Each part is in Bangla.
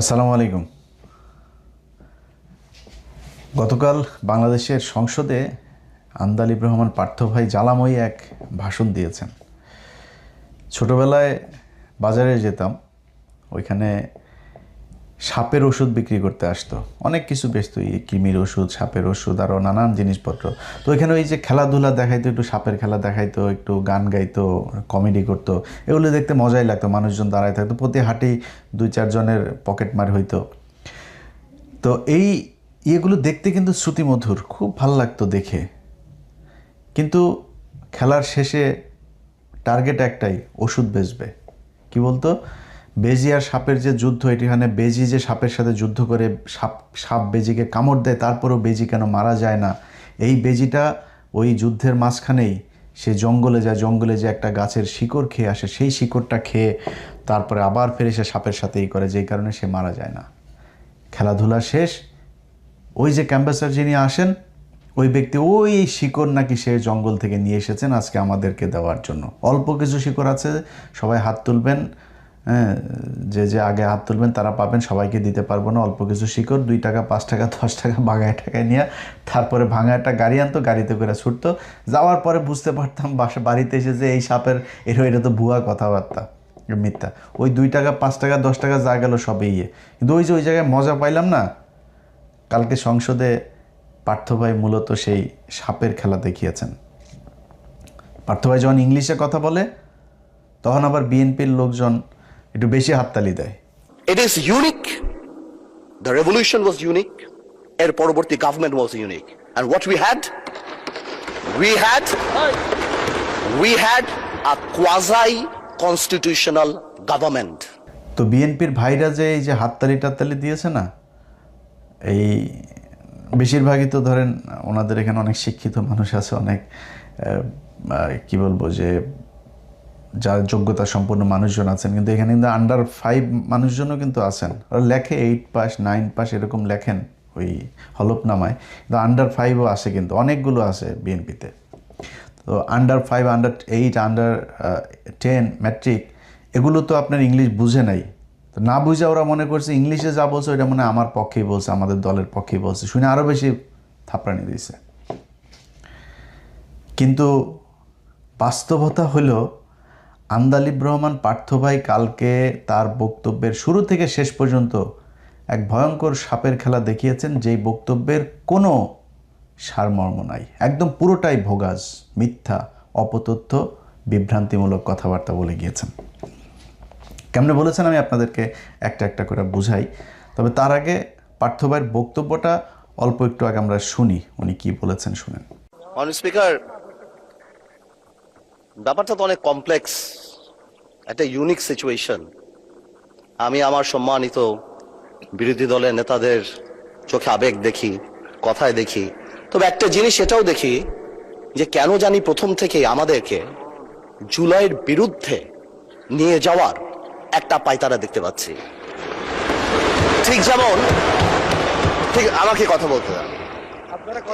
আসসালামু আলাইকুম। গতকাল বাংলাদেশের সংসদে আন্দালিব রহমান পার্থ ভাই জ্বালাময়ী এক ভাষণ দিয়েছেন। ছোটবেলায় বাজারে যেতাম, ওইখানে সাপের ওষুধ বিক্রি করতে আসতো, অনেক কিছু বেচতো, কৃমির ওষুধ, সাপের ওষুধ, আরও নানান জিনিসপত্র। তো ওইখানে ওই যে খেলাধুলা দেখাইতো, একটু সাপের খেলা দেখাইতো, একটু গান গাইতো, কমেডি করতো, এগুলো দেখতে মজাই লাগতো। মানুষজন দাঁড়ায় থাকতো, প্রতি হাটেই 2-4 জনের পকেট মার হইতো। তো এই ইয়েগুলো দেখতে কিন্তু শ্রুতিমধুর, খুব ভালো লাগতো দেখে। কিন্তু খেলার শেষে টার্গেট একটাই, ওষুধ বেচবে। কি বলতো, বেজি আর সাপের যে যুদ্ধ, এখানে বেজি যে সাপের সাথে যুদ্ধ করে সাপ বেজিকে কামড় দেয়, তারপরেও বেজি কেন মারা যায় না, এই বেজিটা ওই যুদ্ধের মাঝখানেই সে জঙ্গলে যায়, জঙ্গলে যে একটা গাছের শিকড় খেয়ে আসে, সেই শিকড়টা খেয়ে তারপরে আবার ফেরে সে সাপের সাথেই করে, যেই কারণে সে মারা যায় না। খেলাধুলা শেষ, ওই যে ক্যাম্পাসার যিনি আসেন, ওই ব্যক্তি ওই শিকড় নাকি সে জঙ্গল থেকে নিয়ে এসেছেন আজকে আমাদেরকে দেওয়ার জন্য। অল্প কিছু শিকড় আছে, সবাই হাত তুলবেন, হ্যাঁ, যে আগে হাত তুলবেন তারা পাবেন, সবাইকে দিতে পারবো না। অল্প কিছু শিকড়, 2 টাকা, 5 টাকা, 10 টাকা বাগায় টাকায় নিয়ে তারপরে ভাঙা একটা গাড়ি আনতো, গাড়িতে করে ছুটতো। যাওয়ার পরে বুঝতে পারতাম বাড়িতে এসে যে এই সাপের এটা তো ভুয়া কথাবার্তা, মিথ্যা। ওই 2 টাকা, 5 টাকা, 10 টাকা যা গেল সবই ইয়ে। কিন্তু ওই যে ওই জায়গায় মজা পাইলাম না। কালকে সংসদে পার্থ ভাই মূলত সেই সাপের খেলা দেখিয়েছেন। পার্থ ভাই যখন ইংলিশে কথা বলে, তখন আবার বিএনপির লোকজন একটু বেশি হাততালি দেয়। It is unique. The revolution was unique. এর পরবর্তী government was unique. And what we had a quasi-constitutional government. তো বিএনপির ভাইরা যে এই যে হাততালি টাততালি দিয়েছে না, এই বেশিরভাগই তো ধরেন ওনাদের এখানে অনেক শিক্ষিত মানুষ আছে, অনেক কি বলবো যে যার যোগ্যতা সম্পন্ন মানুষজন আছেন, কিন্তু এখানে কিন্তু আন্ডার 5 মানুষজনও কিন্তু আছেন। ওরা লেখে 8 পাস 9 পাস এরকম লেখেন ওই হলফনামায়, কিন্তু আন্ডার 5ও আছে, কিন্তু অনেকগুলো আছে বিএনপিতে। তো আন্ডার 5, আন্ডার 8, আন্ডার 10 ম্যাট্রিক, এগুলো তো আপনার ইংলিশ বুঝে নাই। তো না বুঝে ওরা মনে করছে ইংলিশে যা বলছে ওইটা মনে আমার পক্ষেই বলছে, আমাদের দলের পক্ষেই বলছে, শুনে আরও বেশি থাপড়ানি দিয়েছে। কিন্তু বাস্তবতা হলো, আন্দালিব রহমান পার্থ ভাই কালকে তার বক্তব্যের শুরু থেকে শেষ পর্যন্ত এক ভয়ঙ্কর সাপের খেলা দেখিয়েছেন, যেই বক্তব্যের কোনো সারমর্ম নাই। একদম পুরোটাই ভোগাজ, মিথ্যা, অপতথ্য, বিভ্রান্তিমূলক কথাবার্তা বলে গিয়েছেন। কেমনে বলেছেন আমি আপনাদেরকে একটা একটা করে বুঝাই। তবে তার আগে পার্থ ভাইয়ের বক্তব্যটা অল্প একটু আগে আমরা শুনি, উনি কি বলেছেন শুনেন। মাননীয় স্পিকার, ব্যাপারটা তো অনেক কমপ্লেক্স, একটা ইউনিক সিচুয়েশন। আমি আমার সম্মানিত বিরোধী দলের নেতাদের চোখে আবেগ দেখি, কথায় দেখি, তবে একটা জিনিস এটাও দেখি যে কেন জানি প্রথম থেকে আমাদেরকে জুলাইয়ের বিরুদ্ধে নিয়ে যাওয়ার একটা পায়তারা দেখতে পাচ্ছি। ঠিক যেমন, ঠিক আমাকে কথা বলতে দাও।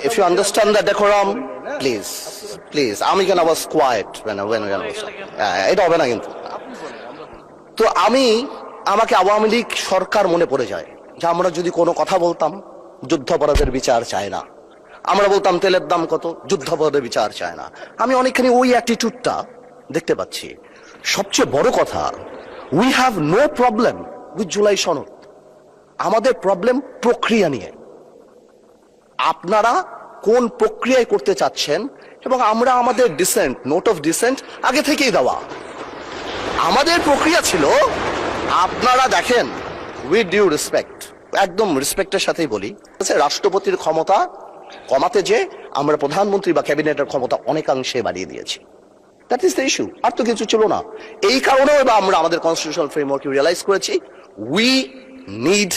If you understand the decorum, please. আমি কেন was quiet when এটা হবে না কিন্তু। তো আমাকে আওয়ামী লীগ সরকার মনে পড়ে যায়, যে আমরা যদি কোনো কথা বলতাম, যুদ্ধাপরাধের বিচার চায় না। আমরা বলতাম তেলের দাম কত, যুদ্ধাপরাধের বিচার চায় না। আমি অনেকখানি ওই অ্যাটিটিউডটা দেখতে পাচ্ছি। সবচেয়ে বড় কথা, we have no problem with July সনদ। আমাদের প্রবলেম প্রক্রিয়া নিয়ে। আপনারা কোন প্রক্রিয়ায় করতে চাচ্ছেন, এবং আমরা আমাদের ডিসেন্ট, নোট অফ ডিসেন্ট আগে থেকেই দেওয়া। আমাদের প্রক্রিয়া ছিল, আপনারা দেখেন, উইথ ডিউ রেসপেক্ট, একদম রেসপেক্টের সাথেই বলি, রাষ্ট্রপতির ক্ষমতা কমাতে যে আমরা প্রধানমন্ত্রী বা ক্যাবিনেটের ক্ষমতা অনেকাংশে বাড়িয়ে দিয়েছি। দ্যাট ইজ দ্য ইস্যু, আর তো কিছু ছিল না। এই কারণেও আমরা আমাদের কনস্টিটিউশনাল ফ্রেমওয়ার্ক রিয়েলাইজ করেছি, উই নিড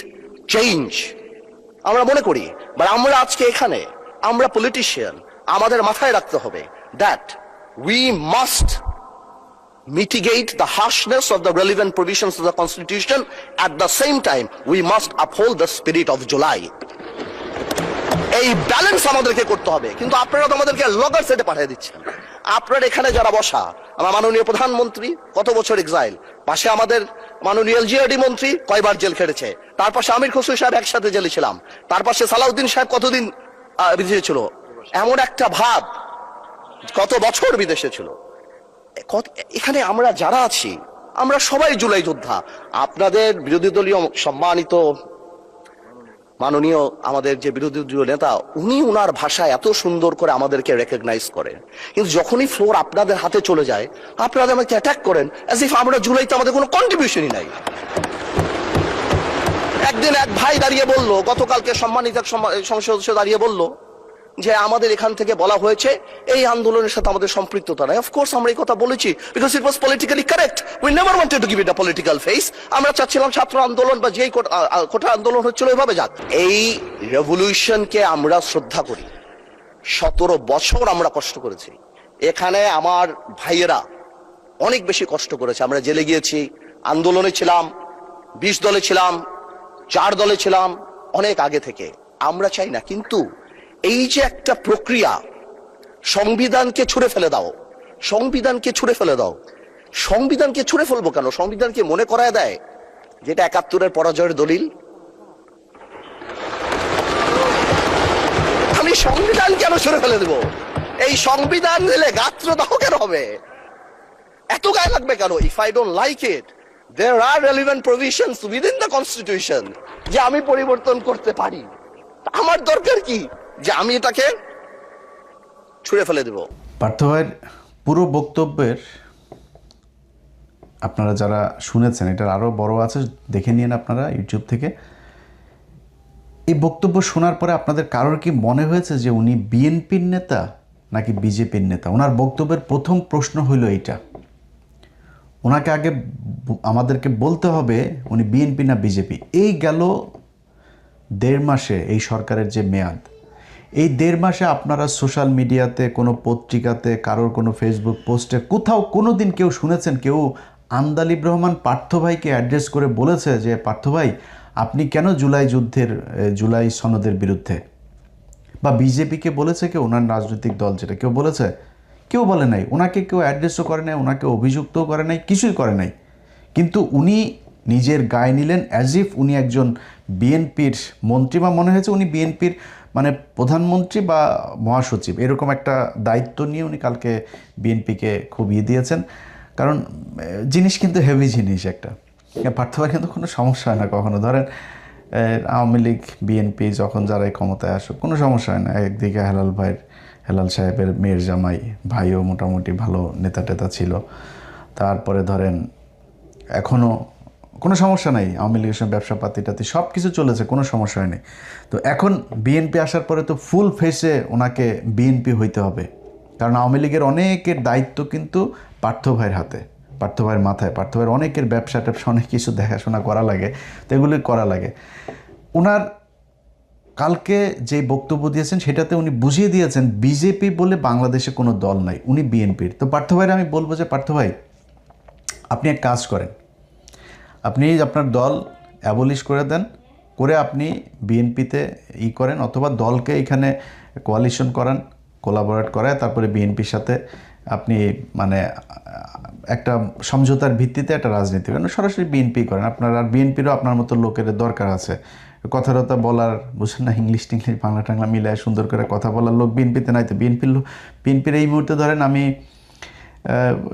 চেঞ্জ। আমরা মনে করি, বা আমরা আজকে এখানে, আমরা পলিটিশিয়ান, আমাদের মাথায় রাখতে হবে that we must mitigate the harshness of the relevant provisions of the Constitution. At the same time, we must uphold the spirit of July. এই ব্যালেন্স আমাদেরকে করতে হবে। কিন্তু আপনারা তো আমাদেরকে লগর সেটে পাঠিয়ে দিচ্ছেন। আপনারা এখানে যারা বসা, আমার মাননীয় প্রধানমন্ত্রী কত বছর এক্সাইল, পাশে আমাদের মাননীয় এলজিআরডি মন্ত্রী কয়বার জেল খেটেছে, তার পাশে আমির খসরু সাহেব একসাথে জেলে ছিলাম, তার পাশে সালাউদ্দিন সাহেব কতদিন বিদেশে ছিল, এমন একটা ভাব, কত বছর বিদেশে ছিল। এখানে আমরা যারা আছি আমরা সবাই জুলাই যোদ্ধা। আপনাদের বিরোধী দলীয় সম্মানিত মাননীয় আমাদের যে বিরোধী দলীয় নেতা, উনি উনার ভাষায় এত সুন্দর করে আমাদেরকে রেকগনাইজ করেন, কিন্তু যখনই ফ্লোর আপনাদের হাতে চলে যায় আপনারা আমাকে অ্যাটাক করেন অ্যাজ ইফ আমরা জুলাইতে আমাদের কোনো কন্ট্রিবিউশনই নাই। একদিন এক ভাই দাঁড়িয়ে বলল, গতকালকে সম্মানিত সংসদ সদস্য দাঁড়িয়ে বলল যে আমাদের এখান থেকে বলা হয়েছে এই আন্দোলনের সাথে আমাদের সম্পৃক্ততা নাই। অফকোর্স আমরা এই কথা বলেছি because it was politically correct, we never wanted to give it a political face. আমরা চাচ্ছিলাম ছাত্র আন্দোলন বা যেই কোটা আন্দোলন হচ্ছিল এভাবে যাক। এই রেভলিউশনকে আমরা শ্রদ্ধা করি, 17 বছর আমরা কষ্ট করেছি, এখানে আমার ভাইয়েরা অনেক বেশি কষ্ট করেছে। আমরা জেলে গিয়েছি, আন্দোলনে ছিলাম, 20 দলে ছিলাম, 4 দলে ছিলাম অনেক আগে থেকে। আমরা চাই না, কিন্তু এই যে একটা প্রক্রিয়া, সংবিধানকে ছুঁড়ে ফেলে দাও, সংবিধানকে ছুঁড়ে ফেলে দাও। সংবিধানকে ছুঁড়ে ফেলবো কেন? সংবিধানকে মনে করায় দেয় যেটা 71-এর পরাজয়ের দলিল। আমি সংবিধান কেন ছুঁড়ে ফেলে দেব? এই সংবিধান দিলে গাত্রদাহ কেন হবে? এত গায়ে লাগবে কেন? If I don't like it, there are relevant provisions within the constitution যে আমি পরিবর্তন করতে পারি। আমার দরকার কি যে আমি এটাকে ছুঁড়ে ফেলে দেব? পার্থ ভাইয়ের পুরো বক্তব্যের আপনারা যারা শুনেছেন, এটার আরও বড় আছে, দেখে নিন আপনারা ইউটিউব থেকে। এই বক্তব্য শোনার পরে আপনাদের কারোর কি মনে হয়েছে যে উনি বিএনপির নেতা নাকি বিজেপির নেতা? ওনার বক্তব্যের প্রথম প্রশ্ন হইল এইটা। ওনাকে আগে আমাদেরকে বলতে হবে উনি বিএনপি না বিজেপি। এই গেল 1.5 মাসে এই সরকারের যে মেয়াদ, এই 1.5 মাসে আপনারা সোশ্যাল মিডিয়াতে, কোনো পত্রিকাতে, কারোর কোনো ফেসবুক পোস্টে কোথাও কোনো দিন কেউ শুনেছেন কেউ আন্দালিব রহমান পার্থ ভাইকে অ্যাড্রেস করে বলেছে যে পার্থ ভাই আপনি কেন জুলাই সনদের বিরুদ্ধে? বা বিজেপিকে বলেছে কেউ, ওনার রাজনৈতিক দল যেটা, কেউ বলেছে? কেউ বলে নাই। ওনাকে কেউ অ্যাড্রেসও করে নাই, ওনাকে অভিযুক্তও করে নাই, কিছুই করে নাই। কিন্তু উনি নিজের গায়ে নিলেন অ্যাজ ইফ উনি একজন বিএনপির মন্ত্রী, বা মনে হয়েছে উনি বিএনপির মানে প্রধানমন্ত্রী বা মহাসচিব, এরকম একটা দায়িত্ব নিয়ে উনি কালকে বিএনপিকে খুব দিয়েছেন। কারণ জিনিস কিন্তু হেভি জিনিস একটা। পার্থ ভাই কিন্তু কোনো সমস্যা হয় না কখনো। ধরেন আওয়ামী লীগ বিএনপি যখন যারাই ক্ষমতায় আসুক কোনো সমস্যা হয় না। একদিকে হেলাল সাহেবের মেয়ের জামাই ভাইও মোটামুটি ভালো নেতা টেতা ছিল। তারপরে ধরেন এখনও কোনো সমস্যা নাই, আওয়ামী লীগের সঙ্গে ব্যবসা পাতি সব কিছু চলেছে, কোনো সমস্যা হয়নি। তো এখন বিএনপি আসার পরে তো ফুল ফেসে ওনাকে বিএনপি হইতে হবে, কারণ আওয়ামী লীগের অনেকের দায়িত্ব কিন্তু পার্থ ভাইয়ের হাতে, পার্থ ভাইয়ের মাথায়। পার্থ ভাইয়ের অনেকের ব্যবসা ট্যাবসা অনেক কিছু দেখাশোনা করা লাগে, তো এগুলি করা লাগে। ওনার কালকে যে বক্তব্য দিয়েছেন সেটাতে উনি বুঝিয়ে দিয়েছেন বিজেপি বলে বাংলাদেশে কোনো দল নাই, উনি বিএনপির। তো পার্থ ভাইয়ের আমি বলবো যে পার্থ ভাই আপনি এক কাজ করেন, আপনি আপনার দল অ্যাবলিশ করে দেন, করে আপনি বিএনপিতে করেন, অথবা দলকে এখানে কোয়ালিশন করান, কোলাবোরেট করায় তারপরে বিএনপির সাথে আপনি মানে একটা সমঝোতার ভিত্তিতে একটা রাজনীতি করেন, সরাসরি বিএনপি করেন। আপনার আর বিএনপিরও আপনার মতো লোকের দরকার আছে, কথাটা বলার, বুঝছেন না, ইংলিশ টিংলিশ বাংলা টাংলা মিলায় সুন্দর করে কথা বলার লোক বিএনপিতে নাই। তো বিএনপির এই মুহূর্তে ধরেন আমি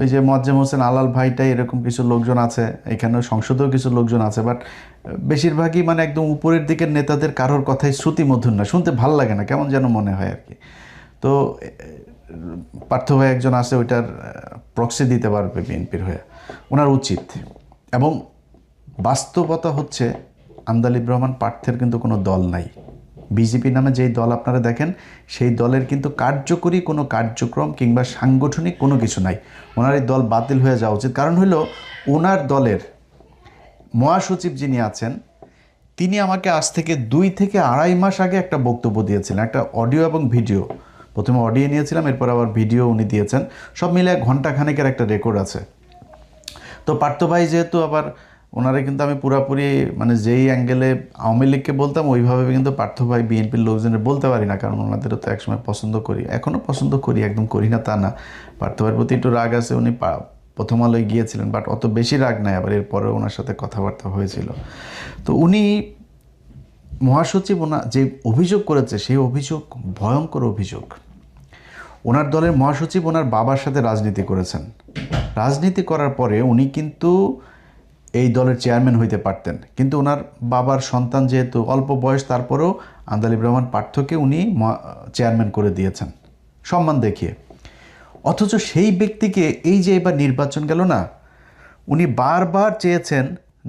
ওই যে মোয়াজ্জেম হোসেন আলাল ভাইটাই এরকম কিছু লোকজন আছে, এখানেও সংসদেও কিছু লোকজন আছে, বাট বেশিরভাগই মানে একদম উপরের দিকের নেতাদের কারোর কথাই শ্রুতিমধুর না, শুনতে ভাল লাগে না, কেমন যেন মনে হয় আর কি। তো পার্থ ভাই একজন আছে, ওইটার প্রক্সি দিতে পারবে বিএনপির হয়ে, ওনার উচিত। এবং বাস্তবতা হচ্ছে আন্দালিব রহমান পার্থের কিন্তু কোনো দল নাই। বিজেপি নামে যেই দল আপনারা দেখেন সেই দলের কিন্তু কার্যকরী কোনো কার্যক্রম কিংবা সাংগঠনিক কোনো কিছু নাই। ওনার এই দল বাতিল হয়ে যাওয়া উচিত। কারণ হলো ওনার দলের মহাসচিব যিনি আছেন তিনি আমাকে আজ থেকে 2 থেকে আড়াই মাস আগে একটা বক্তব্য দিয়েছিলেন, একটা অডিও এবং ভিডিও। প্রথমে অডিও নিয়েছিলাম, এরপর আবার ভিডিও উনি দিয়েছেন, সব মিলে ঘণ্টাখানেকের একটা রেকর্ড আছে। তো পার্থ ভাই যেহেতু আবার ওনারা কিন্তু আমি পুরাপুরি মানে যেই অ্যাঙ্গেলে আওয়ামী লীগকে বলতাম ওইভাবে কিন্তু পার্থ ভাই বিএনপির লোকজনের বলতে পারি না, কারণ ওনাদেরও তো একসময় পছন্দ করি, এখনও পছন্দ করি, একদম করি না তা না। পার্থ ভাইয়ের প্রতি একটু রাগ আছে, উনি প্রথম আলোয় গিয়েছিলেন, বাট অত বেশি রাগ নাই, আবার এরপরে ওনার সাথে কথাবার্তা হয়েছিল। তো উনি মহাসচিব ওনার যে অভিযোগ করেছে সেই অভিযোগ ভয়ঙ্কর অভিযোগ। ওনার দলের মহাসচিব ওনার বাবার সাথে রাজনীতি করেছেন। রাজনীতি করার পরে উনি কিন্তু এই দলের চেয়ারম্যান হইতে পারতেন, কিন্তু ওনার বাবার সন্তান যেহেতু অল্প বয়স, তারপরেও আন্দালিব রহমান পার্থকে উনি চেয়ারম্যান করে দিয়েছেন সম্মান দেখিয়ে। অথচ সেই ব্যক্তিকে এই যে এবার নির্বাচন গেল না, উনি বারবার চেয়েছেন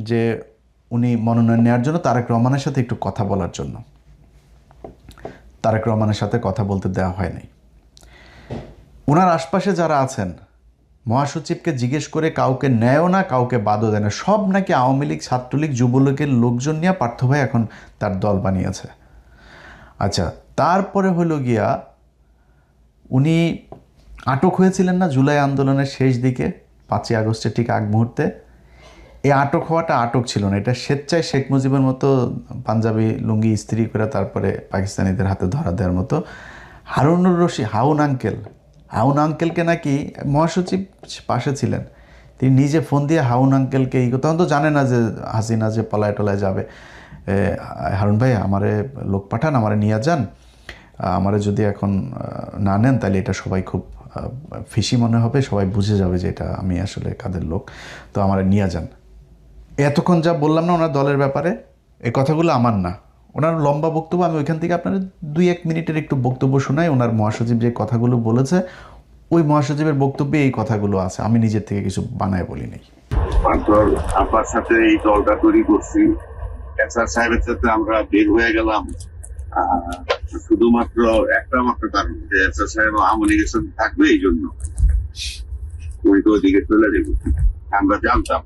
যে উনি মনোনয়ন নেওয়ার জন্য তারেক রহমানের সাথে একটু কথা বলার জন্য। তারেক রহমানের সাথে কথা বলতে দেওয়া হয়নি। ওনার আশপাশে যারা আছেন মহাসচিবকে জিজ্ঞেস করে কাউকে নেয়ও না, কাউকে বাদও দেয় না, সব নাকি আওয়ামী লীগ, ছাত্রলীগ, যুবলীগের লোকজন নিয়ে পার্থ ভাই এখন তার দল বানিয়েছে। আচ্ছা, তারপরে হলো গিয়া উনি আটক হয়েছিলেন না জুলাই আন্দোলনের শেষ দিকে, 5ই আগস্টের ঠিক আগ মুহূর্তে। এই আটক হওয়াটা আটক ছিল না, এটা স্বেচ্ছায় শেখ মুজিবের মতো পাঞ্জাবি লুঙ্গি ইস্ত্রি করে তারপরে পাকিস্তানিদের হাতে ধরা দেওয়ার মতো। হারুনুর রশিদ হাউন আঙ্কেলকে নাকি মহাসচিব পাশে ছিলেন, তিনি নিজে ফোন দিয়ে হাউন আঙ্কেলকে তখন তো জানে না যে হাসিনা যে পলায় টলায় যাবে, হারুন ভাই আমারে লোক পাঠান, আমারে নিয়ে যান, আমারে যদি এখন না নেন তাহলে এটা সবাই খুব ফিসি মনে হবে, সবাই বুঝে যাবে যে এটা আমি আসলে কাদের লোক, তো আমারে নিয়ে যান। এতক্ষণ যা বললাম না ওনার দলের ব্যাপারে, এই কথাগুলো আমার না, ওনার লম্বা বক্তব্য। আমি ওইখান থেকে আপনার 2-1 মিনিটের একটু বক্তব্য শোনাই। ওনার মহাসচিব যে কথাগুলো বলেছে ওই মহাসচিবের বক্তব্যে এই কথাগুলো আছে, আমি নিজের থেকে কিছু বানায় বলি নাই। আপনার সাথে এই দলটা তৈরি করছি, এসআর সাহেবের সাথে আমরা বের হয়ে গেলাম শুধুমাত্র একটা মাত্র কারণ যে এসআর সাহেব আওয়ামী লীগের সাথে থাকবে, এই জন্য উনি তো ওইদিকে চলে যাবে। আমরা জানতাম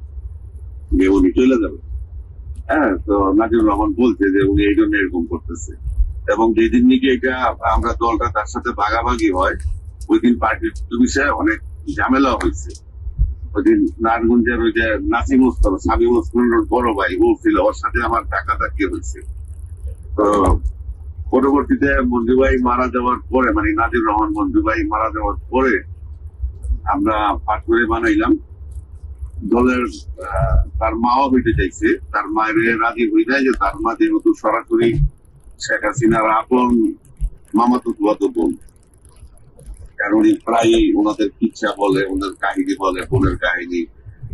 যে উনি চলে যাবে। হ্যাঁ, তো নাজিবুর রহমান বলছে যে উনি এই জন্য এরকম করতেছে, এবং যেদিন নাকি এটা আমরা দলটা তার সাথে ভাগাভাগি হয় ওই দিন পার্টির বিষয়ে অনেক ঝামেলা হয়েছে। ওই দিন নারায়ণগঞ্জের ওই যে নাসিম ওসমান, সাবিম ওসমানের বড় ভাই বলছিল, ওর সাথে আমার ধাক্কাধাক্কি হয়েছে। তো পরবর্তীতে মঞ্জু ভাই মারা যাওয়ার পরে, মানে নাজিবুর রহমান মঞ্জু ভাই মারা যাওয়ার পরে আমরা পাটকুড়ে বানাইলাম দলের। তার মাও হইতে চাইছে, তার মায়ের রাজি হয়ে যায় যে তার মা যেহেতু সরাসরি শেখ হাসিনার আপন মামাতো ফুয়াতো বোন, কারণ উনি প্রায়ই ওনাদের কিচ্ছা বলে, ওনাদের কাহিনী বলে, বোনের কাহিনী,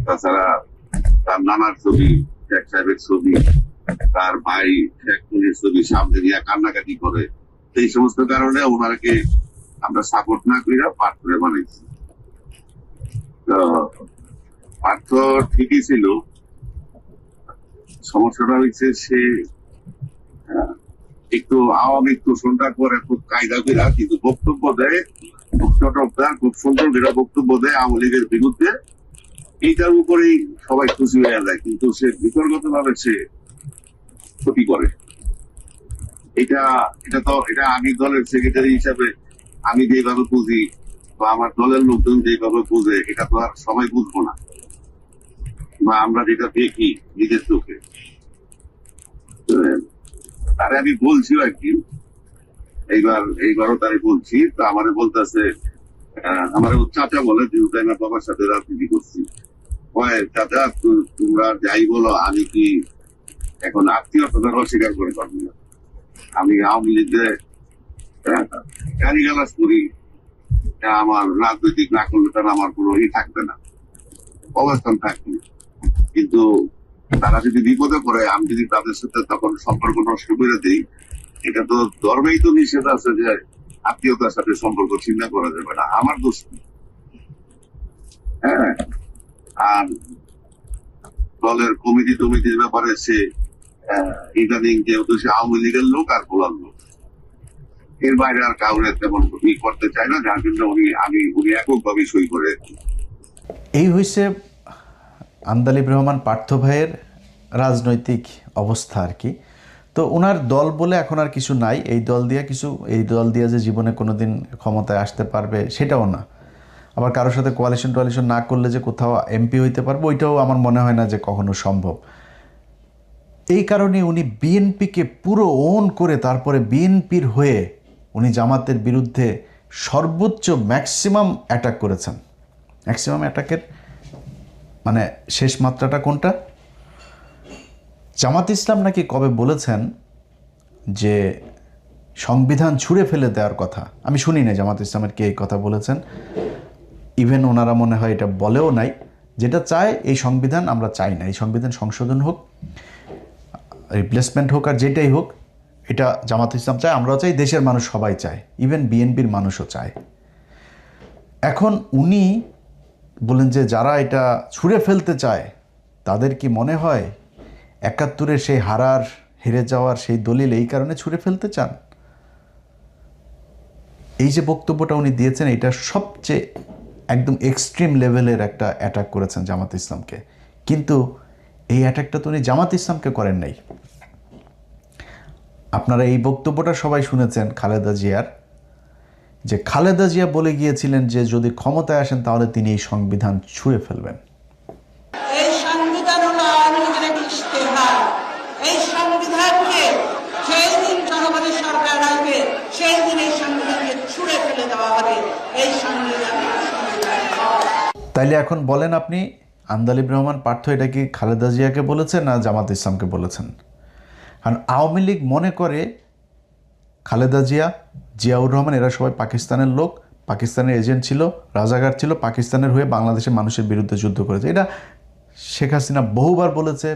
তাছাড়া তার নানার ছবি, শেখ সাহেবের ছবি, তার ভাই শেখ মুজিবের ছবি সামনে নিয়ে কান্নাকাটি করে। এই সমস্ত কারণে ওনাকে আমরা সাপোর্ট না করে পাঠ করে বানাইছি। পার্থ ঠিকই ছিল, সমস্যাটা হচ্ছে সে একটু আওয়ামী তোষণটা করে খুব কায়দা করে, কিন্তু বক্তব্য দেয় খুব চটকদার, খুব সুন্দর করে বক্তব্য দেয় আওয়ামী লীগের বিরুদ্ধে। এইটার উপরেই সবাই খুশি হয়ে যায়, কিন্তু সে বিতর্কত ভাবে সে ক্ষতি করে। এটা আমি দলের সেক্রেটারি হিসাবে আমি যেভাবে বুঝি বা আমার দলের লোকজন যেভাবে বুঝে, এটা তো আর সবাই বুঝবো না, বা আমরা যেটা দেখি নিজের চোখে। তারে আমি বলছিও একদিন, এইবারও তারে বলছি, তো আমারে বলতেছে, আমার চাচা বলে, যেহেতু আমি বাবার সাথে রাজনীতি করছি, চাচা তোমরা যাই বলো, আমি কি এখন আত্মীয়তার অস্বীকার করে পারবো না। আমি আওয়ামী লীগে গালিগালাজ করি, আমার রাজনৈতিক না করলে তারা আমার কোনো থাকবে না, অবস্থান থাকবে। কিন্তু তারা যদি বিপদে পড়ে, আমি যদি তাদের সাথে তখন সম্পর্ক নষ্ট করে দিই, এটা তো ধর্মেই তো নিষেধ আছে যে আত্মীয়তার সাথে সম্পর্ক ছিন্ন করা যাবে না, আমার দোষ। হ্যাঁ, আর দলের কমিটির ব্যাপারে সে ইদানিং যেহেতু সে আওয়ামী লীগের লোক আর ভোলার লোক, এর বাইরে আর কাউরে তেমন করতে চায় না, যার জন্য উনি এককভাবে সই করে। এই হয়েছে আন্দালিব রহমান পার্থ ভাইয়ের রাজনৈতিক অবস্থা আর কি। তো ওনার দল বলে এখন আর কিছু নাই, এই দল দিয়ে যে জীবনে কোনোদিন ক্ষমতায় আসতে পারবে সেটাও না, আবার কারোর সাথে কোয়ালিশন না করলে যে কোথাও এমপি হইতে পারবে ওইটাও আমার মনে হয় না যে কখনো সম্ভব। এই কারণে উনি বিএনপিকে পুরো ওন করে তারপরে বিএনপির হয়ে উনি জামাতের বিরুদ্ধে সর্বোচ্চ ম্যাক্সিমাম অ্যাটাক করেছেন। ম্যাক্সিমাম অ্যাটাকের মানে শেষ মাত্রাটা কোনটা? জামাত ইসলাম নাকি কবে বলেছেন যে সংবিধান ছুঁড়ে ফেলে দেওয়ার কথা। আমি শুনি না জামাত ইসলামের কে এই কথা বলেছেন, ইভেন ওনারা মনে হয় এটা বলেও নাই। যেটা চায় এই সংবিধান আমরা চাই না, এই সংবিধান সংশোধন হোক, রিপ্লেসমেন্ট হোক, আর যেটাই হোক এটা জামাত ইসলাম চায়, আমরাও চাই, দেশের মানুষ সবাই চায়, ইভেন বিএনপির মানুষও চায়। এখন উনি বলেন যে যারা এটা ছুঁড়ে ফেলতে চায় তাদের কি মনে হয় ৭১-এর সেই হেরে যাওয়ার সেই দলিল এই কারণে ছুঁড়ে ফেলতে চান? এই যে বক্তব্যটা উনি দিয়েছেন এটা সবচেয়ে একদম এক্সট্রিম লেভেলের একটা অ্যাটাক করেছেন জামাত ইসলামকে। কিন্তু এই অ্যাটাকটা তো উনি জামাত ইসলামকে করেন নাই। আপনারা এই বক্তব্যটা সবাই শুনেছেন খালেদা জিয়ার, যে খালেদা জিয়া বলে গিয়েছিলেন যে যদি ক্ষমতায় আসেন তাহলে তিনি এই সংবিধান ছুঁড়ে ফেলবেন। এই সংবিধান হলো আওয়ামী লীগের একটি ইশতেহার। এই সংবিধানকে যেই দিন জনগণের সরকার আসবে সেই দিন এই সংবিধানকে ছুঁড়ে ফেলে দেওয়া হবে। এই সংবিধান তাইলে এখন বলেন আপনি, আন্দালিব রহমান পার্থ এটা কি খালেদা জিয়াকে বলেছেন না জামাত ইসলামকে বলেছেন? কারণ আওয়ামী লীগ মনে করে খালেদা জিয়া, জিয়াউর রহমান এরা সবাই পাকিস্তানের লোক, পাকিস্তানের এজেন্ট ছিল, রাজাকার ছিল, পাকিস্তানের হয়ে বাংলাদেশের মানুষের বিরুদ্ধে যুদ্ধ করেছে। এটা শেখ হাসিনা বহুবার বলেছে।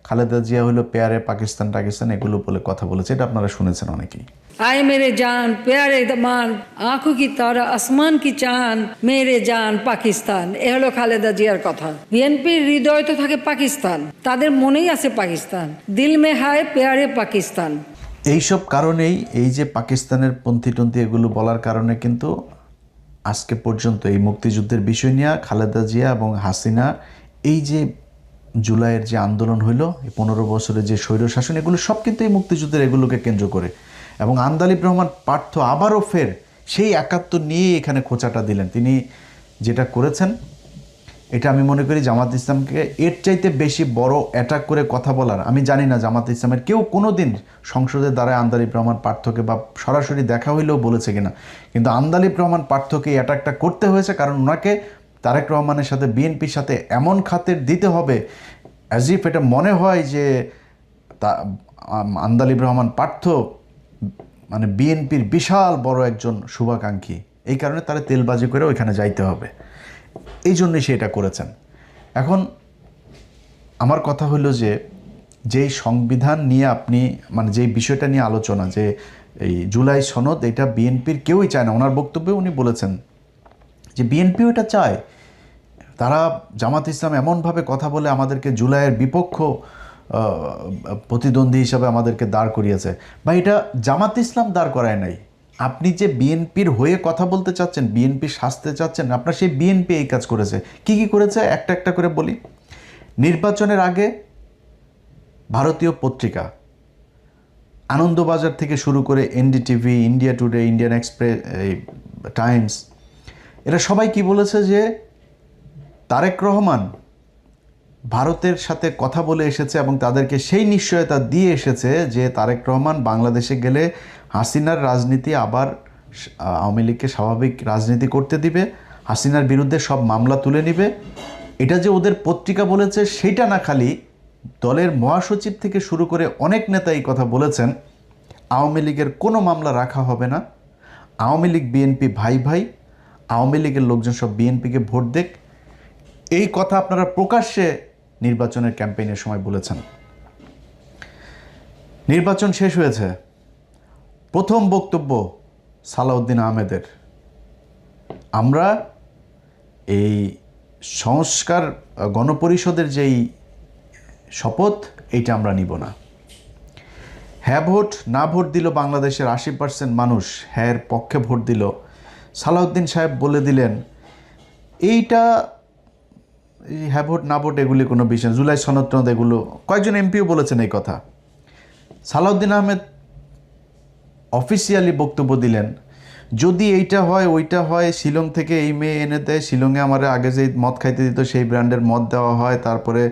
খালেদা জিয়া হলো পেয়ারে পাকিস্তান এগুলো বলে কথা বলেছে, এটা আপনারা শুনেছেন অনেকেই। आए मेरे जान प्यारे दमान आंखों की तारा আসমান কি চান মেরে জান পাকিস্তান। এ হলো খালেদা জিয়ার কথা। বিএনপির হৃদয় তো থাকে পাকিস্তান, তাদের মনেই আছে পাকিস্তান, দিল মে হায় প্যারে পাকিস্তান। এইসব কারণেই এই যে পাকিস্তানের পন্থী এগুলো বলার কারণে কিন্তু আজকে পর্যন্ত এই মুক্তিযুদ্ধের বিষয় নিয়ে খালেদা জিয়া এবং হাসিনা এই যে জুলাইয়ের যে আন্দোলন হইলো, এই 15 বছরের যে স্বৈরশাসন, এগুলো সব কিন্তু এই মুক্তিযুদ্ধের এগুলোকে কেন্দ্র করে। এবং আন্দালিব রহমান পার্থ আবারও ফের সেই ৭১ নিয়ে এখানে খোঁচাটা দিলেন। তিনি যেটা করেছেন এটা আমি মনে করি জামাত ইসলামকে এর চাইতে বেশি বড় অ্যাটাক করে কথা বলার, আমি জানি না জামাত ইসলামের কেউ কোনো দিন সংসদের দ্বারায় আন্দালিব রহমান পার্থকে বা সরাসরি দেখা হইলেও বলেছে কিনা, কিন্তু আন্দালিব রহমান পার্থকে এই অ্যাটাকটা করতে হয়েছে কারণ ওনাকে তারেক রহমানের সাথে বিএনপির সাথে এমন খাতের দিতে হবে অ্যাজ ইফ এটা মনে হয় যে আন্দালিব রহমান পার্থ মানে বিএনপির বিশাল বড় একজন শুভাকাঙ্ক্ষী, এই কারণে তারা তেলবাজি করে ওইখানে যাইতে হবে, এই জন্যই সে এটা করেছেন। এখন আমার কথা হলো যে যেই সংবিধান নিয়ে আপনি মানে যেই বিষয়টা নিয়ে আলোচনা, যে এই জুলাই সনদ, এটা বিএনপির কেউই চায় না। ওনার বক্তব্যে উনি বলেছেন যে বিএনপিও এটা চায়, তারা জামাত ইসলাম এমনভাবে কথা বলে আমাদেরকে জুলাইয়ের বিপক্ষ প্রতিদ্বন্দ্বী হিসাবে আমাদেরকে দাঁড় করিয়েছে। বা এটা জামাত ইসলাম দাঁড় করায় নাই, আপনি যে বিএনপির হয়ে কথা বলতে চাচ্ছেন, বিএনপি সাজতে চাচ্ছেন, আপনার সেই বিএনপি এই কাজ করেছে। কি কি করেছে একটা একটা করে বলি। নির্বাচনের আগে ভারতীয় পত্রিকা আনন্দবাজার থেকে শুরু করে NDTV, India today, Indian express, Times, এরা সবাই কি বলেছে যে তারেক রহমান ভারতের সাথে কথা বলে এসেছে এবং তাদেরকে সেই নিশ্চয়তা দিয়ে এসেছে যে তারেক রহমান বাংলাদেশে গেলে হাসিনার রাজনীতি আবার আওয়ামী লীগকে স্বাভাবিক রাজনীতি করতে দিবে, হাসিনার বিরুদ্ধে সব মামলা তুলে নিবে। এটা যে ওদের পত্রিকা বলেছে সেইটা না, খালি দলের মহাসচিব থেকে শুরু করে অনেক নেতা এই কথা বলেছেন, আওয়ামী লীগের কোনো মামলা রাখা হবে না, আওয়ামী লীগ বিএনপি ভাই ভাই, আওয়ামী লীগের লোকজন সব বিএনপিকে ভোট দেখ। এই কথা আপনারা প্রকাশ্যে নির্বাচনের ক্যাম্পেইনের সময় বলেছেন। নির্বাচন শেষ হয়েছে, প্রথম বক্তব্য সালাউদ্দিন আহমেদের, আমরা এই সংস্কার গণপরিষদের যেই শপথ এইটা আমরা নিব না। হ্যাঁ ভোট না ভোট দিল বাংলাদেশের 80% মানুষ, হ্যাঁ পক্ষে ভোট দিল। সালাউদ্দিন সাহেব বলে দিলেন এইটা হ্যাঁ ভোট না ভোট এগুলি কোনো বিষয়, জুলাই সনদ টনদ এগুলো, কয়েকজন এমপিও বলেছেন এই কথা। সালাউদ্দিন আহমেদ অফিসিয়ালি বক্তব্য দিলেন, যদি এইটা হয় ওইটা হয়, শিলং থেকে এই মেয়ে এনে দেয়, শিলংয়ে আমার আগে যেই মদ খাইতে দিত সেই ব্র্যান্ডের মদ দেওয়া হয়, তারপরে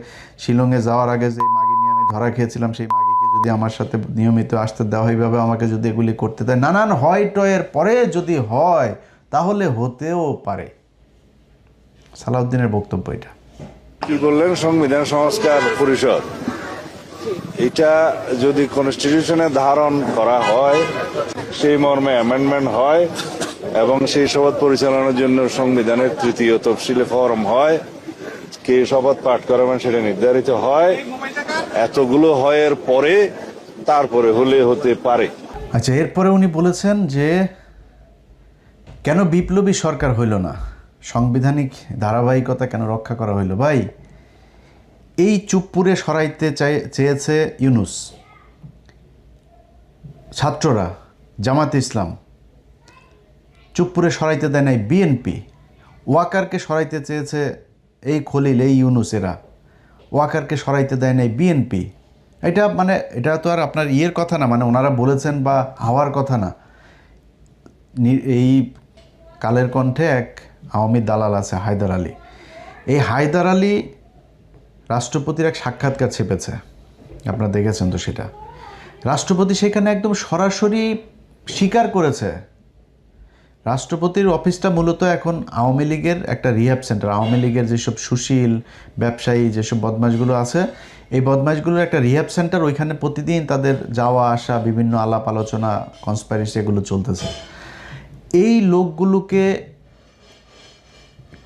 শিলংয়ে যাওয়ার আগে যেই মাগি নিয়ে আমি ধরা খেয়েছিলাম সেই মাগিকে যদি আমার সাথে নিয়মিত আসতে দেওয়া হয়, এইভাবে আমাকে যদি এগুলি করতে দেয়, নানান হয় টয়ের পরে যদি হয় তাহলে হতেও পারে। সালাউদ্দিনের বক্তব্য এটা। কি বললেন সংবিধান সংস্কার পরিষদ, এটা যদি কনস্টিটিউশনে ধারণ করা হয়, সেই মর্মে অ্যামেন্ডমেন্ট হয় এবং সেই শপথ পরিচালনার জন্য সংবিধানের 3য় তফসিলে ফরম হয়, কে শপথ পাঠ করাবেন সেটা নির্ধারিত হয়, এতগুলো হয়ের পরে তারপরে হলে হতে পারে। আচ্ছা, এরপরে উনি বলেছেন যে কেন বিপ্লবী সরকার হইল না, সাংবিধানিক ধারাবাহিকতা কেন রক্ষা করা হইল। ভাই, এই চুপপুরে সরাইতে চেয়েছে ইউনূস, ছাত্ররা, জামাতে ইসলাম। চুপপুরে সরাইতে দেয় নাই বিএনপি। ওয়াকারকে সরাইতে চেয়েছে এই খলিল, এই ইউনূসেরা। ওয়াকারকে সরাইতে দেয় নাই বিএনপি। এটা তো আর আপনার ইয়ের কথা না, মানে ওনারা বলেছেন বা হওয়ার কথা না। এই কালের কণ্ঠে এক আওয়ামী দালাল আছে, হায়দার আলী। এই হায়দার আলী রাষ্ট্রপতির এক সাক্ষাৎকার ছেপেছে, আপনারা দেখেছেন তো সেটা। রাষ্ট্রপতি সেখানে একদম সরাসরি স্বীকার করেছে। রাষ্ট্রপতির অফিসটা মূলত এখন আওয়ামী লীগের একটা রিহ্যাব সেন্টার। আওয়ামী লীগের যেসব সুশীল ব্যবসায়ী, যেসব বদমাশগুলো আছে, এই বদমাশগুলোর একটা রিহ্যাব সেন্টার। ওইখানে প্রতিদিন তাদের যাওয়া আসা, বিভিন্ন আলাপ আলোচনা, কনস্পাইরেসি এগুলো চলতেছে। এই লোকগুলোকে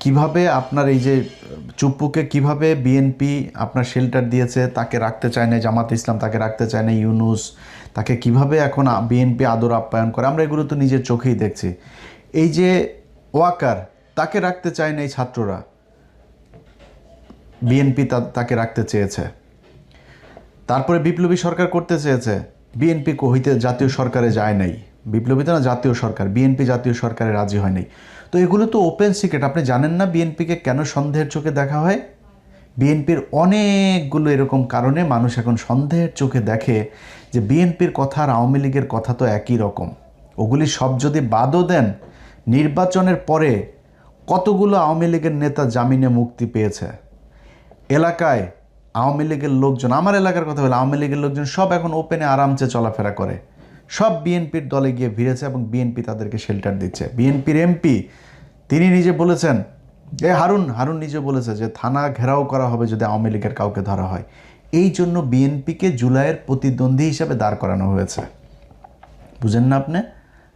কিভাবে আপনার এই যে চুপ্পুকে কিভাবে বিএনপি আপনার শেল্টার দিয়েছে, তাকে রাখতে চায় না জামাত ইসলাম, তাকে রাখতে চায় না ইউনূস, তাকে কিভাবে এখন বিএনপি আদর আপ্যায়ন করে, আমরা এগুলো তো নিজের চোখেই দেখছি। এই যে ওয়াকার, তাকে রাখতে চায় না এই ছাত্ররা, বিএনপি তাকে রাখতে চেয়েছে। তারপরে বিপ্লবী সরকার করতে চেয়েছে, বিএনপি হইতে জাতীয় সরকারে যায় নাই। বিপ্লবী তো না, জাতীয় সরকার, বিএনপি জাতীয় সরকারে রাজি হয় নাই। তো এগুলো তো ওপেন সিক্রেট। আপনি জানেন না বিএনপিকে কেন সন্দেহের চোখে দেখা হয়? বিএনপির অনেকগুলো এরকম কারণে মানুষ এখন সন্দেহের চোখে দেখে যে বিএনপির কথা আর আওয়ামী লীগের কথা তো একই রকম। ওগুলি সব যদি বাদও দেন, নির্বাচনের পরে কতগুলো আওয়ামী লীগের নেতা জামিনে মুক্তি পেয়েছে। এলাকায় আওয়ামী লীগের লোকজন, আমার এলাকার কথা বলে, আওয়ামী লীগের লোকজন সব এখন ওপেনে আরামসে চলাফেরা করে। সব বিএনপির দলে গিয়ে ভিড়েছে এবং বিএনপি তাদেরকে শেল্টার দিচ্ছে। বিএনপির এমপি তিনি নিজে বলেছেন, হারুন নিজে বলেছে যে থানা ঘেরাও করা হবে যদি আওয়ামী লীগের কাউকে ধরা হয়। এই জন্য বিএনপিকে জুলাইয়ের প্রতিদ্বন্দ্বী হিসাবে দাঁড় করানো হয়েছে। বুঝেন না আপনি?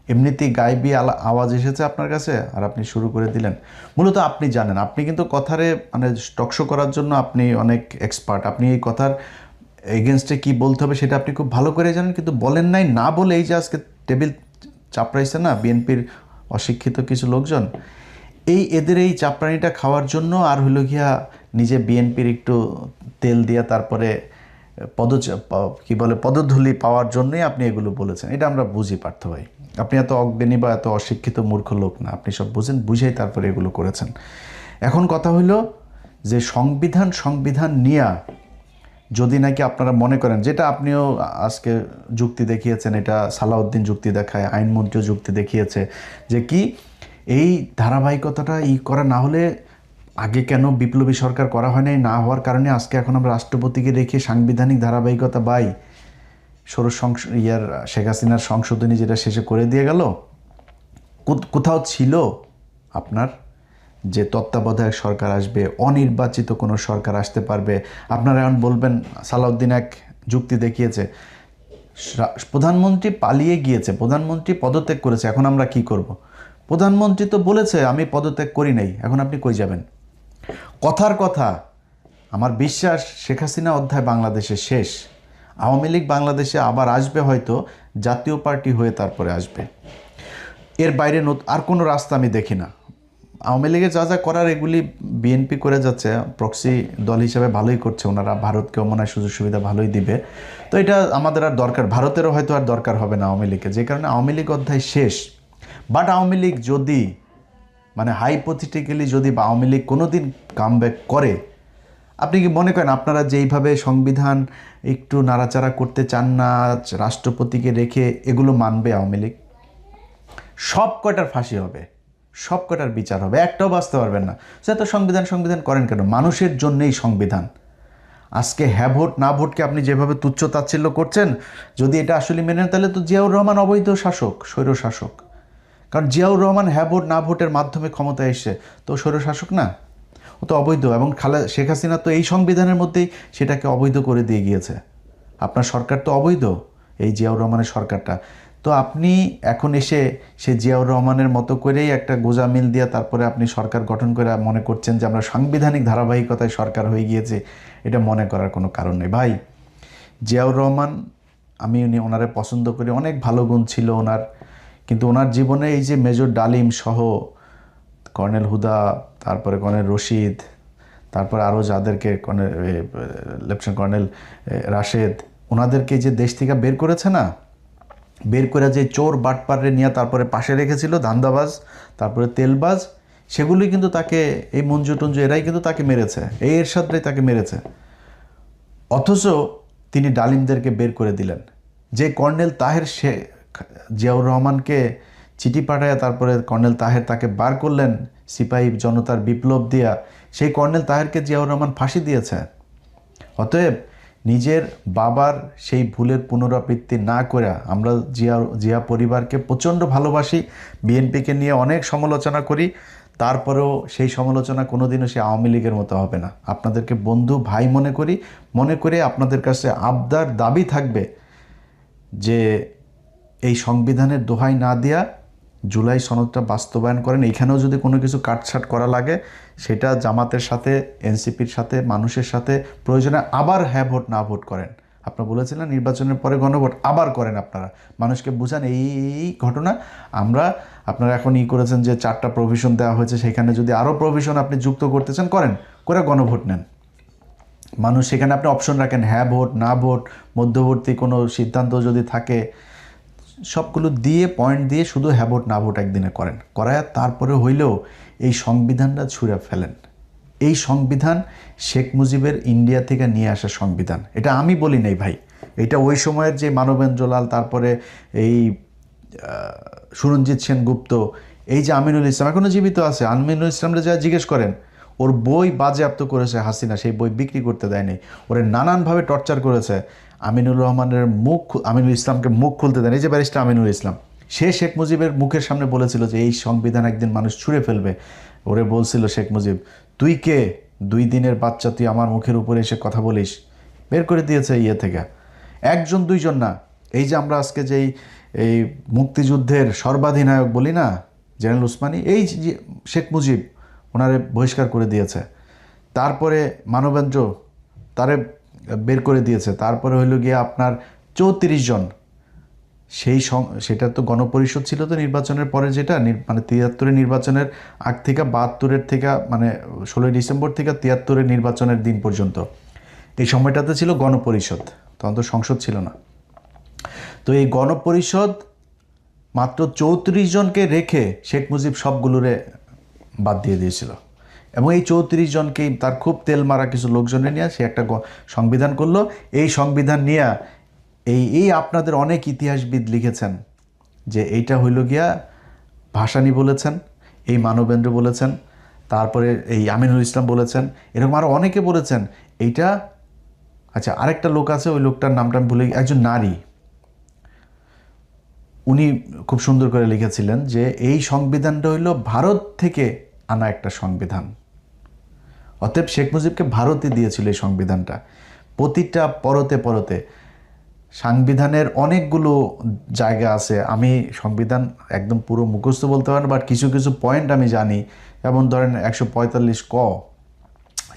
এমনিতেই গায়েবী আওয়াজ এসেছে আপনার কাছে আর আপনি শুরু করে দিলেন। মূলত আপনি জানেন, আপনি কিন্তু কথারে মানে টকশো করার জন্য আপনি অনেক এক্সপার্ট। আপনি এই কথার এগেনস্টে কি বলতে হবে সেটা আপনি খুব ভালো করে জানেন, কিন্তু বলেন নাই। না বলে এই যে আজকে টেবিল চাপড়াইছে না বিএনপির অশিক্ষিত কিছু লোকজন, এদের এই চাপড়ানিটা খাওয়ার জন্য আর হলো গিয়া নিজে বিএনপির একটু তেল দিয়া তারপরে পদধূলি পাওয়ার জন্যই আপনি এগুলো বলেছেন। এটা আমরা বুঝি পার্থ ভাই। আপনি এত অজ্ঞানী বা এত অশিক্ষিত মূর্খ লোক না, আপনি সব বুঝেই তারপরে এগুলো করেছেন। এখন কথা হইল যে সংবিধান নিয়া যদি নাকি আপনারা মনে করেন, যেটা আপনিও আজকে যুক্তি দেখিয়েছেন, এটা সালাউদ্দিন যুক্তি দেখায়, আইনমন্ত্রীও যুক্তি দেখিয়েছে যে কি এই ধারাবাহিকতাটা করা না হলে আগে কেন বিপ্লবী সরকার করা হয় নাই, না হওয়ার কারণে আজকে এখন আমরা রাষ্ট্রপতিকে রেখে সাংবিধানিক ধারাবাহিকতা শেখ হাসিনার সংশোধনী যেটা শেষে করে দিয়ে গেল। কোথাও ছিল আপনার যে তত্ত্বাবধায়ক সরকার আসবে, অনির্বাচিত কোনো সরকার আসতে পারবে। আপনারা এখন বলবেন সালাউদ্দিন এক যুক্তি দেখিয়েছে, প্রধানমন্ত্রী পালিয়ে গিয়েছে, প্রধানমন্ত্রী পদত্যাগ করেছে, এখন আমরা কি করব? প্রধানমন্ত্রী তো বলেছে আমি পদত্যাগ করি নাই, এখন আপনি কই যাবেন? কথার কথা, আমার বিশ্বাস শেখ হাসিনা অধ্যায় বাংলাদেশে শেষ। আওয়ামী লীগ বাংলাদেশে আবার আসবে, হয়তো জাতীয় পার্টি হয়ে তারপরে আসবে। এর বাইরে আর কোনো রাস্তা আমি দেখি না। আওয়ামী লীগের যা যা করার এগুলি বিএনপি করে যাচ্ছে, প্রক্সি দল হিসেবে ভালোই করছে। ওনারা ভারতকেও মনে হয় সুযোগ সুবিধা ভালোই দিবে। তো এটা আমাদের আর দরকার, ভারতেরও হয়তো আর দরকার হবে না আওয়ামী লীগকে, যে কারণে আওয়ামী লীগ অধ্যায় শেষ। বাট আওয়ামী লীগ যদি মানে হাইপোথেটিক্যালি যদি আওয়ামী লীগ কোনো দিন কামব্যাক করে, আপনি কি মনে করেন আপনারা যেইভাবে সংবিধান একটু নাড়াচাড়া করতে চান না, রাষ্ট্রপতিকে রেখে এগুলো মানবে আওয়ামী লীগ? সব কয়টার ফাঁসি হবে, সব কয়টার বিচার হবে, একটাও বাঁচতে পারবেন না। সে তো সংবিধান করেন কেন? মানুষের জন্যেই সংবিধান। আজকে হ্যাঁ ভোট না ভোটকে আপনি যেভাবে তুচ্ছ তাচ্ছিল্য করছেন, যদি এটা আসলে মেনে নেন তাহলে তো জিয়াউর রহমান অবৈধ শাসক, স্বৈর শাসক। কারণ জিয়াউর রহমান হ্যাঁ ভোট না ভোটের মাধ্যমে ক্ষমতায় এসে তো স্বৈর শাসক না। ও তো অবৈধ, এবং শেখ হাসিনা তো এই সংবিধানের মধ্যেই সেটাকে অবৈধ করে দিয়ে গিয়েছে। আপনার সরকার তো অবৈধ, এই জিয়াউর রহমানের সরকারটা। তো আপনি এখন এসে সে জিয়াউর রহমানের মতো করেই একটা গোজামিল দিয়ে তারপরে আপনি সরকার গঠন করে মনে করছেন যে আমরা সাংবিধানিক ধারাবাহিকতায় সরকার হয়ে গিয়েছে, এটা মনে করার কোনো কারণ নেই ভাই। জিয়াউর রহমান, আমি ওনারে পছন্দ করি, অনেক ভালো গুণ ছিল ওনার, কিন্তু ওনার জীবনে এই যে মেজর ডালিম সহ কর্নেল হুদা, তারপরে কর্নেল রশিদ, তারপরে আরও যাদেরকে লেফটেন্যান্ট কর্নেল রাশেদ, ওনাদেরকে যে দেশ থেকে বের করেছে না, বের করে যে চোর বাটপারে নিয়ে তারপরে পাশে রেখেছিল, ধান্দাবাজ, তারপরে তেলবাজ, সেগুলোই কিন্তু তাকে, এই মঞ্জু টঞ্জু এরাই কিন্তু তাকে মেরেছে, এই এরশাদরাই তাকে মেরেছে। অথচ তিনি ডালিমদেরকে বের করে দিলেন। যে কর্নেল তাহের জিয়াউর রহমানকে চিঠি পাঠায় তারপরে কর্নেল তাহের তাকে বার করলেন সিপাহী জনতার বিপ্লব দিয়া, সেই কর্নেল তাহেরকে জিয়াউর রহমান ফাঁসি দিয়েছে। অতএব নিজের বাবার সেই ভুলের পুনরাবৃত্তি না করে, আমরা জিয়া পরিবারকে প্রচণ্ড ভালোবাসি, বিএনপিকে নিয়ে অনেক সমালোচনা করি, তারপরেও সেই সমালোচনা কোনোদিনও সে আওয়ামী লীগের মতো হবে না। আপনাদেরকে বন্ধু ভাই মনে করে আপনাদের কাছে আবদার দাবি থাকবে যে এই সংবিধানের দোহাই না দিয়া জুলাই সনদটা বাস্তবায়ন করেন। এইখানেও যদি কোনো কিছু কাটছাট করা লাগে সেটা জামাতের সাথে, এনসিপির সাথে, মানুষের সাথে প্রয়োজনে আবার হ্যাঁ ভোট না ভোট করেন। আপনারা বলেছিলেন নির্বাচনের পরে গণভোট আবার করেন, আপনারা মানুষকে বুঝান এই ঘটনা। আপনারা এখন করেছেন যে 4টা প্রভিশন দেওয়া হয়েছে, সেখানে যদি আরও প্রভিশন আপনি যুক্ত করতে চান করে গণভোট নেন। মানুষ সেখানে আপনি অপশন রাখেন হ্যাঁ ভোট, না ভোট, মধ্যবর্তী কোনো সিদ্ধান্ত যদি থাকে, সবগুলো দিয়ে পয়েন্ট দিয়ে শুধু হ্যাঁ ভোট না ভোট একদিনে করায় তারপরে হইলেও এই সংবিধানটা ছুঁড়ে ফেলেন। এই সংবিধান শেখ মুজিবের ইন্ডিয়া থেকে নিয়ে আসা সংবিধান, এটা আমি বলি নাই ভাই, এটা ওই সময়ের যে মানবেন্দ্রলাল, তারপরে এই সুরঞ্জিত সেনগুপ্ত, এই যে আমিনুল ইসলাম এখনও জীবিত আছে, আমিনুল ইসলামরা যা জিজ্ঞেস করেন, ওর বই বাজেয়াপ্ত করেছে হাসিনা, সেই বই বিক্রি করতে দেয়নি, ওরে নানানভাবে টর্চার করেছে। আমিনুল ইসলামকে মুখ খুলতে দেন, এই যে ব্যারিস্টার আমিনুল ইসলাম, সে শেখ মুজিবের মুখের সামনে বলেছিল যে এই সংবিধান একদিন মানুষ ছুঁড়ে ফেলবে। ওরে বলছিল শেখ মুজিব, তুই কে, 2 দিনের বাচ্চা, তুই আমার মুখের উপরে এসে কথা বলিস? বের করে দিয়েছে থেকে, 1জন 2জন না। এই যে আমরা আজকে যেই এই মুক্তিযুদ্ধের সর্বাধিনায়ক বলি না, জেনারেল উসমানী, এই যে শেখ মুজিব, ওনারে বহিষ্কার করে দিয়েছে। তারপরে মানবেন্দ্র, তারে বের করে দিয়েছে। তারপরে হইল গিয়ে আপনার 34 জন, সেটা তো গণপরিষদ ছিল তো নির্বাচনের পরে, যেটা মানে 73-এর নির্বাচনের আগ থেকে 72-এর থেকে, মানে 16 ডিসেম্বর থেকে 73-এর নির্বাচনের দিন পর্যন্ত, এই সময়টাতে ছিল গণপরিষদ, তখন তো সংসদ ছিল না। তো এই গণপরিষদ মাত্র 34 জনকে রেখে শেখ মুজিব সবগুলোরে বাদ দিয়ে দিয়েছিল, এবং এই 34 জনকেই তার খুব তেল মারা কিছু লোকজনে নিয়ে সে একটা সংবিধান করলো। এই সংবিধান নিয়ে এই আপনাদের অনেক ইতিহাসবিদ লিখেছেন যে এইটা হইল গিয়া ভাসানী বলেছেন, এই মানবেন্দ্র বলেছেন, তারপরে এই আমিনুল ইসলাম বলেছেন, এরকম আরও অনেকে বলেছেন এইটা। আচ্ছা, আরেকটা লোক আছে, ওই লোকটার নামটা আমি ভুলে, একজন নারী, উনি খুব সুন্দর করে লিখেছিলেন যে এই সংবিধানটা হইল ভারত থেকে আনা একটা সংবিধান। অতএব শেখ মুজিবকে ভারতই দিয়েছিল এই সংবিধানটা। প্রতিটা পরতে সংবিধানের অনেকগুলো জায়গা আছে, আমি সংবিধান একদম পুরো মুখস্থ বলতে পারি না, বাট কিছু কিছু পয়েন্ট আমি জানি। যেমন ধরেন 145 ক,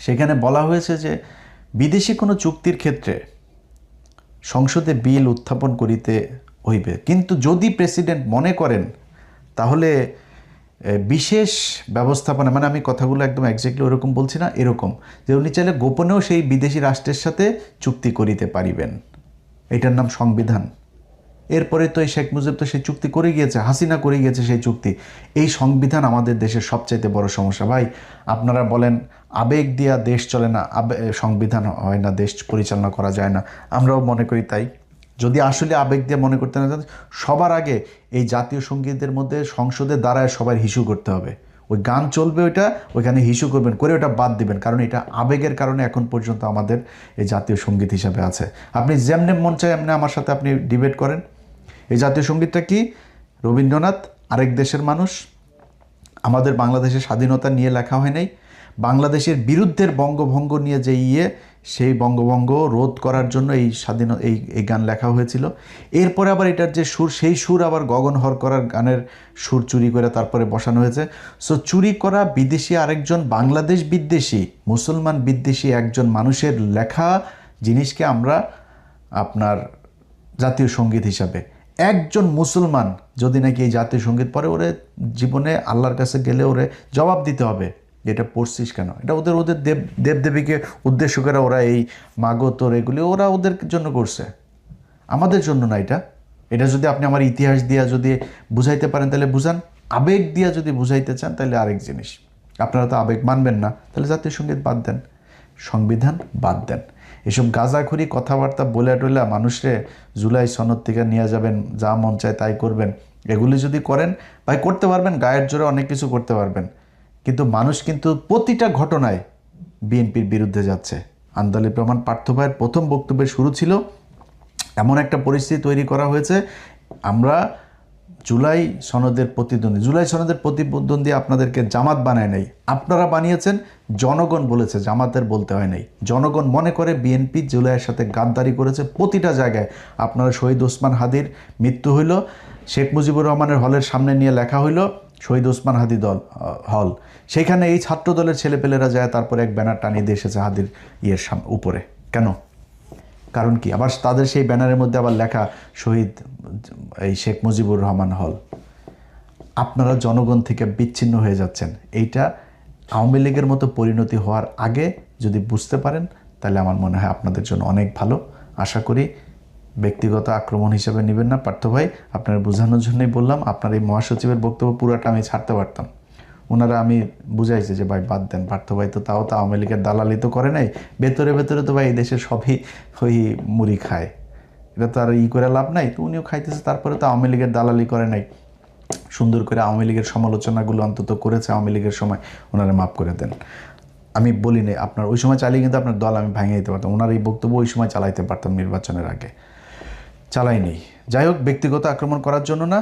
সেখানে বলা হয়েছে যে বিদেশি কোনো চুক্তির ক্ষেত্রে সংসদে বিল উত্থাপন করিতে হইবে, কিন্তু যদি প্রেসিডেন্ট মনে করেন তাহলে বিশেষ ব্যবস্থাপনা, মানে আমি কথাগুলো একদম এক্স্যাক্টলি ওরকম বলছি না, এরকম যে উনি চাইলে গোপনেও সেই বিদেশি রাষ্ট্রের সাথে চুক্তি করিতে পারিবেন, এটার নাম সংবিধান। এরপরে তো এই শেখ মুজিব তো সেই চুক্তি করে গিয়েছে, হাসিনা করে গিয়েছে সেই চুক্তি। এই সংবিধান আমাদের দেশের সবচাইতে বড় সমস্যা ভাই। আপনারা বলেন আবেগ দিয়া দেশ চলে না, সংবিধান হয় না, দেশ পরিচালনা করা যায় না, আমরাও মনে করি তাই। যদি আসলে আবেগ দিয়ে মনে করতে না চান, সবার আগে এই জাতীয় সঙ্গীতের মধ্যে সংসদে দাঁড়ায় সবার হিসু করতে হবে। ওই গান চলবে, ওইখানে হিসু করবেন, করে ওটা বাদ দিবেন, কারণ এটা আবেগের কারণে এখন পর্যন্ত আমাদের এই জাতীয় সঙ্গীত হিসাবে আছে। আপনি যেমনি মন চায় এমনি আমার সাথে আপনি ডিবেট করেন। এই জাতীয় সঙ্গীতটা কি? রবীন্দ্রনাথ আরেক দেশের মানুষ, আমাদের বাংলাদেশের স্বাধীনতা নিয়ে লেখা হয় নাই। বাংলাদেশের বিরুদ্ধের বঙ্গভঙ্গ নিয়ে যে সেই বঙ্গভঙ্গ রোধ করার জন্য এই এই গান লেখা হয়েছিল। এরপরে আবার এটার যে সুর, সেই সুর আবার গগনহর করার গানের সুর চুরি করে তারপরে বসানো হয়েছে। সো চুরি করা বিদেশি আরেকজন বাংলাদেশ বিদ্বেষী, মুসলমান বিদ্বেষী একজন মানুষের লেখা জিনিসকে আমরা আপনার জাতীয় সঙ্গীত হিসাবে, একজন মুসলমান যদি নাকি এই জাতীয় সঙ্গীত পড়ে, ওরে জীবনে আল্লাহর কাছে গেলে ওরে জবাব দিতে হবে এটা পড়ছিস কেন। এটা ওদের দেবদেবীকে উদ্দেশ্য করে ওরা এই মাগতর এগুলি ওরা ওদের জন্য করছে, আমাদের জন্য না। এটা যদি আপনি আমার ইতিহাস দিয়া যদি বুঝাইতে পারেন তাহলে বুঝান, আবেগ দিয়া যদি বুঝাইতে চান তাহলে আরেক জিনিস। আপনারা তো আবেগ মানবেন না, তাহলে জাতীয় সঙ্গীত বাদ দেন, সংবিধান বাদ দেন। এসব গাঁজাখুরি কথাবার্তা বলে টলে মানুষরে জুলাই সনদ থেকে নিয়ে যাবেন, যা মন চায় তাই করবেন, এগুলি যদি করেন ভাই করতে পারবেন, গায়ের জোরে অনেক কিছু করতে পারবেন, কিন্তু মানুষ কিন্তু প্রতিটা ঘটনায় বিএনপির বিরুদ্ধে যাচ্ছে। আন্দালিব রহমান পার্থ ভাইয়ের প্রথম বক্তব্যের শুরু ছিল এমন একটা পরিস্থিতি তৈরি করা হয়েছে, আমরা জুলাই সনদের প্রতিদ্বন্দ্বী আপনাদেরকে জামাত বানায় নাই, আপনারা বানিয়েছেন, জনগণ বলেছে, জামাতের বলতে হয় নাই। জনগণ মনে করে বিএনপি জুলাইয়ের সাথে গাদ্দারি করেছে প্রতিটা জায়গায়। আপনারা শহীদ ওসমান হাদির মৃত্যু হইল, শেখ মুজিবুর রহমানের হলের সামনে নিয়ে লেখা হইল শহীদ ওসমান হাদি হল, সেইখানে এই ছাত্র দলের ছেলেপেলেরা যায় তারপরে এক ব্যানার টানিয়ে দিয়ে এসেছে হাদির উপরে। কেন? কারণ কি? আবার তাদের সেই ব্যানারের মধ্যে আবার লেখা শহীদ এই শেখ মুজিবুর রহমান হল। আপনারা জনগণ থেকে বিচ্ছিন্ন হয়ে যাচ্ছেন। এইটা আওয়ামী লীগের মতো পরিণতি হওয়ার আগে যদি বুঝতে পারেন তাহলে আমার মনে হয় আপনাদের জন্য অনেক ভালো। আশা করি ব্যক্তিগত আক্রমণ হিসেবে নেবেন না পার্থ ভাই, আপনার বোঝানোর জন্যই বললাম। আপনার এই মহাসচিবের বক্তব্য পুরোটা আমি ছাড়তে পারতাম, ওনারা আমি বুঝাইছি যে ভাই বাদ দেন, পার্থ ভাই তো তাও তো আওয়ামী লীগের দালালি তো করে নাই, ভেতরে তো ভাই এই দেশের সবই ওই মুড়ি খায়, এটা তো আর করে লাভ নাই। তো উনিও খাইতেছে, তারপরে তো আওয়ামী লীগের দালালি করে নাই, সুন্দর করে আওয়ামী লীগের সমালোচনাগুলো অন্তত করেছে আওয়ামী লীগের সময়, ওনারা মাফ করে দেন। আমি বলি নাই আপনার ওই সময় চালিয়ে কিন্তু আপনার দল আমি ভাঙিয়ে দিতে পারতাম, ওনার এই বক্তব্য ওই সময় চালাইতে পারতাম, নির্বাচনের আগে চালাই নেই। যাই হোক, ব্যক্তিগত আক্রমণ করার জন্য না,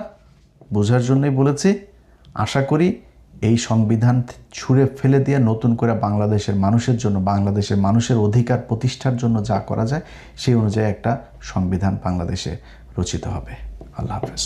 বোঝার জন্যই বলেছি। আশা করি এই সংবিধান ছুঁড়ে ফেলে দিয়ে নতুন করে বাংলাদেশের মানুষের জন্য, বাংলাদেশের মানুষের অধিকার প্রতিষ্ঠার জন্য যা করা যায় সেই অনুযায়ী একটা সংবিধান বাংলাদেশে রচিত হবে। আল্লাহ হাফেজ।